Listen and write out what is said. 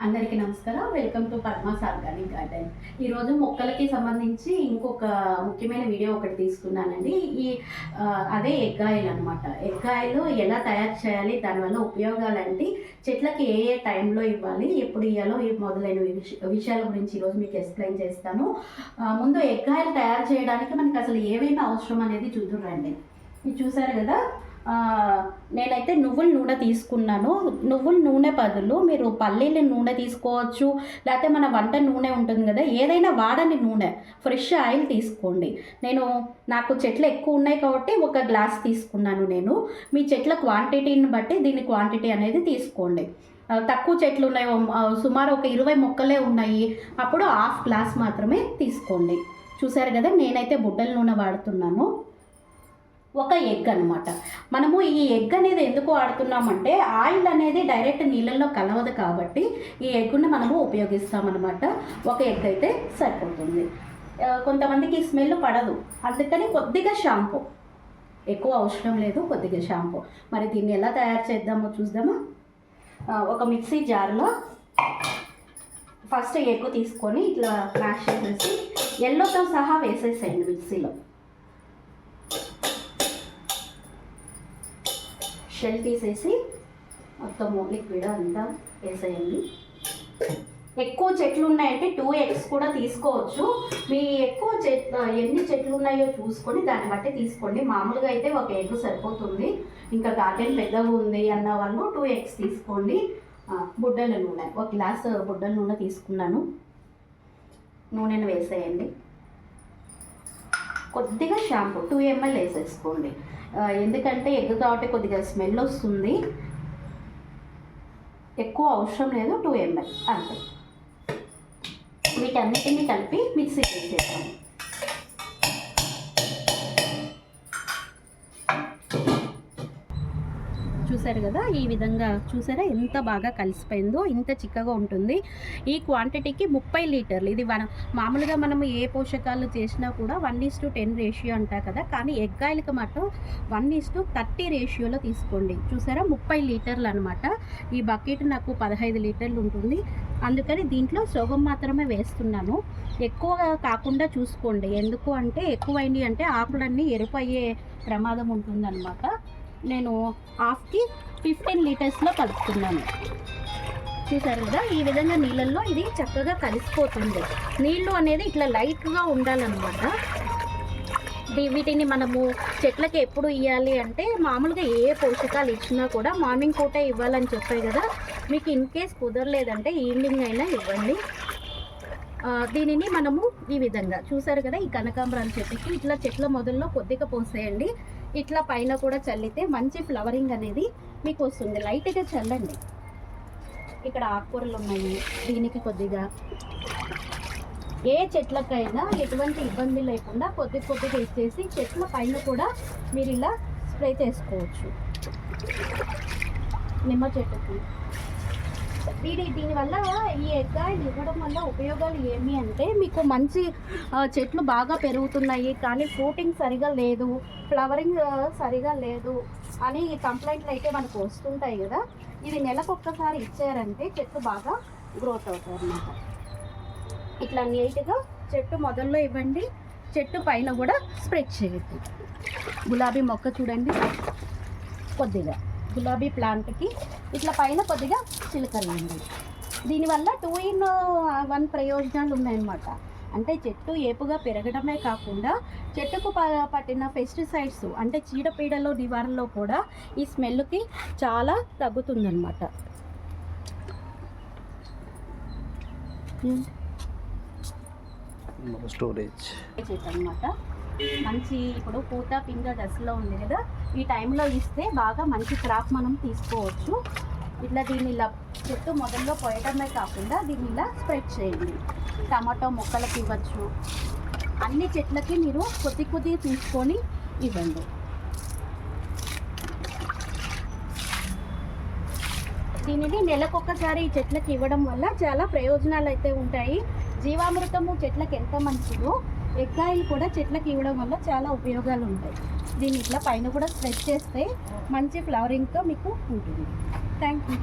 అందరికీ నమస్కారం. Welcome to Padma's organic garden. ఈరోజు మొక్కలకి సంబంధించి ఇంకొక ముఖ్యమైన వీడియో ఒకటి తీసుకున్నానండి. అదే ఎగ్ ఆయిల్ అనమాట. ఎగ్ ఆయిల్ ఎలా తయారు చేయాలి, దానివల్ల ఉపయోగాలంటే, చెట్లకి ఏ ఏ టైంలో ఇవ్వాలి, ఎప్పుడు ఇవ్వాలో మొదలైన విషయాల గురించి ఈరోజు మీకు ఎక్స్ప్లెయిన్ చేస్తాను. ముందు ఎగ్ ఆయిల్ తయారు చేయడానికి మనకి అసలు ఏమేమి అవసరం అనేది చూద్దురండి. ఇది చూసారు కదా, నేనైతే నువ్వుల నూనె తీసుకున్నాను. నువ్వుల నూనె బదులు మీరు పల్లీల నూనె తీసుకోవచ్చు, లేకపోతే మన వంట నూనె ఉంటుంది కదా, ఏదైనా వాడని నూనె, ఫ్రెష్ ఆయిల్ తీసుకోండి. నాకు చెట్లు ఎక్కువ ఉన్నాయి కాబట్టి ఒక గ్లాస్ తీసుకున్నాను నేను. మీ చెట్ల క్వాంటిటీని బట్టి దీని క్వాంటిటీ అనేది తీసుకోండి. తక్కువ చెట్లు ఉన్నాయి, సుమారు ఒక 20 మొక్కలే ఉన్నాయి, అప్పుడు హాఫ్ గ్లాస్ మాత్రమే తీసుకోండి. చూసారు కదా, నేనైతే బుడ్డల నూనె వాడుతున్నాను. ఒక ఎగ్ అనమాట. మనము ఈ ఎగ్ అనేది ఎందుకు వాడుతున్నామంటే, ఆయిల్ అనేది డైరెక్ట్ నీళ్ళల్లో కలవదు కాబట్టి ఈ ఎగ్ని మనము ఉపయోగిస్తామన్నమాట. ఒక ఎగ్ అయితే సరిపోతుంది. కొంతమందికి స్మెల్ పడదు, అందుకని కొద్దిగా షాంపూ, ఎక్కువ అవసరం లేదు, కొద్దిగా షాంపూ. మరి దీన్ని ఎలా తయారు చేద్దామో చూద్దామా. ఒక మిక్సీ జార్లో ఫస్ట్ ఎగ్ తీసుకొని ఇట్లా మ్యాష్ చేసేసి ఎల్లోతో సహా వేసేసేయండి మిక్సీలో. షెల్ తీసేసి మొత్తము లిక్విడ్ అంతా వేసేయండి. ఎక్కువ చెట్లు ఉన్నాయంటే 2 eggs కూడా తీసుకోవచ్చు. మీ ఎక్కువ ఎన్ని చెట్లు ఉన్నాయో చూసుకొని దాన్ని బట్టి తీసుకోండి. మామూలుగా అయితే ఒక ఎగ్ సరిపోతుంది. ఇంకా గార్డెన్ పెద్దగా ఉంది అన్న వాళ్ళు 2 eggs తీసుకోండి. బుడ్డల నూనె, 1 గ్లాస్ బుడ్డల నూనె తీసుకున్నాను. నూనెను వేసేయండి. కొద్దిగా షాంపూ 2 ml వేసేసుకోండి. ఎందుకంటే ఎగ్ కాబట్టి కొద్దిగా స్మెల్ వస్తుంది, ఎక్కువ అవసరం లేదు, 2 ml అంతే. వీటన్నిటిని కలిపి మిక్సీ వేసేస్తాం. చూసారు కదా, ఈ విధంగా చూసారా ఎంత బాగా కలిసిపోయిందో, ఇంత చిక్కగా ఉంటుంది. ఈ క్వాంటిటీకి 30 లీటర్లు. ఇది మామూలుగా మనము ఏ పోషకాలు చేసినా కూడా 1:10 రేషియో అంటా కదా, కానీ ఎగ్ ఆయిల్కి మాత్రం 1:30 రేషియోలో తీసుకోండి. చూసారా, 30 లీటర్లు అనమాట. ఈ బకెట్ నాకు 15 లీటర్లు ఉంటుంది, అందుకని దీంట్లో సగం మాత్రమే వేస్తున్నాను. ఎక్కువ కాకుండా చూసుకోండి, ఎందుకు అంటే ఎక్కువైంది అంటే ఆకులన్నీ ఎరుపు అయ్యే ప్రమాదం ఉంటుందన్నమాట. నేను హాఫ్కి 15 లీటర్స్లో కలుపుతున్నాను. చూసారు కదా, ఈ విధంగా నీళ్ళల్లో ఇది చక్కగా కలిసిపోతుంది. నీళ్ళు అనేది ఇట్లా లైట్గా ఉండాలన్నమాట. వీటిని మనము చెట్లకి ఎప్పుడు ఇవ్వాలి అంటే, మామూలుగా ఏ పోషకాలు ఇచ్చినా కూడా మార్నింగ్ పూటే ఇవ్వాలని చెప్పాయి కదా. మీకు ఇన్ కేస్ కుదరలేదంటే ఈవినింగ్ అయినా ఇవ్వండి. దీనిని మనము ఈ విధంగా చూసారు కదా, ఈ కనకాంబరాల చెట్టుకి ఇట్లా చెట్ల మొదల్లో కొద్దిగా పోసేయండి. ఇట్లా పైన కూడా చల్లితే మంచి ఫ్లవరింగ్ అనేది మీకు వస్తుంది. లైట్గా చల్లండి. ఇక్కడ ఆకుకూరలు ఉన్నాయి, దీనికి కొద్దిగా ఏ చెట్లకైనా ఎటువంటి ఇబ్బంది లేకుండా కొద్దిగా ఇచ్చేసి చెట్ల పైన కూడా మీరు ఇలా స్ప్రే చేసుకోవచ్చు. నిమ్మ చెట్టుకి దీనివల్ల ఈ ఎగ్ ఆయిల్ ఇవ్వడం వల్ల ఉపయోగాలు ఏమి అంటే, మీకు మంచి చెట్లు బాగా పెరుగుతున్నాయి కానీ ఫ్రూటింగ్ సరిగా లేదు, ఫ్లవరింగ్ సరిగా లేదు అని కంప్లైంట్లు అయితే మనకు వస్తుంటాయి కదా. ఇది నెలకొక్కసారి ఇచ్చారంటే చెట్లు బాగా గ్రోత్ అవుతాయి అన్నమాట. ఇట్లా నీట్గా చెట్టు మొదల్లో ఇవ్వండి, చెట్టు పైన కూడా స్ప్రెడ్ చేయండి. గులాబీ మొక్క చూడండి, కొద్దిగా గులాబీ ప్లాంట్కి ఇట్లా పైన కొద్దిగా చిలకలండి. దీనివల్ల 2 in 1 ప్రయోజనాలు ఉన్నాయన్నమాట. అంటే చెట్టు ఏపుగా పెరగడమే కాకుండా చెట్టుకు పట్టిన పెస్టిసైడ్స్ అంటే చీడపీడల నివారణలో కూడా ఈ స్మెల్కి చాలా తగ్గుతుందన్నమాట. స్టోరేజ్ అన్నమాట. మంచి ఇప్పుడు పూత పింగ దశలో ఉంది కదా, ఈ టైంలో ఇస్తే బాగా మంచి క్రాప్ మనం తీసుకోవచ్చు. ఇట్లా దీన్ని ఇలా చెట్టు మొదల్లో పోయడమే కాకుండా దీన్ని ఇలా స్ప్రెడ్ చేయండి. టమాటో మొక్కలకి ఇవ్వచ్చు, అన్ని చెట్లకి మీరు కొద్ది తీసుకొని ఇవ్వండి. దీనిని నెలకొక్కసారి ఈ చెట్లకి ఇవ్వడం వల్ల చాలా ప్రయోజనాలు అయితే ఉంటాయి. జీవామృతము చెట్లకి ఎంత మంచిదో ఎగ్ ఆయిల్ కూడా చెట్లకి ఇవ్వడం వల్ల చాలా ఉపయోగాలు ఉంటాయి. దీన్ని ఇట్లా పైన కూడా స్ప్రెడ్ చేస్తే మంచి ఫ్లవరింగ్తో మీకు ఉంటుంది. Thank you.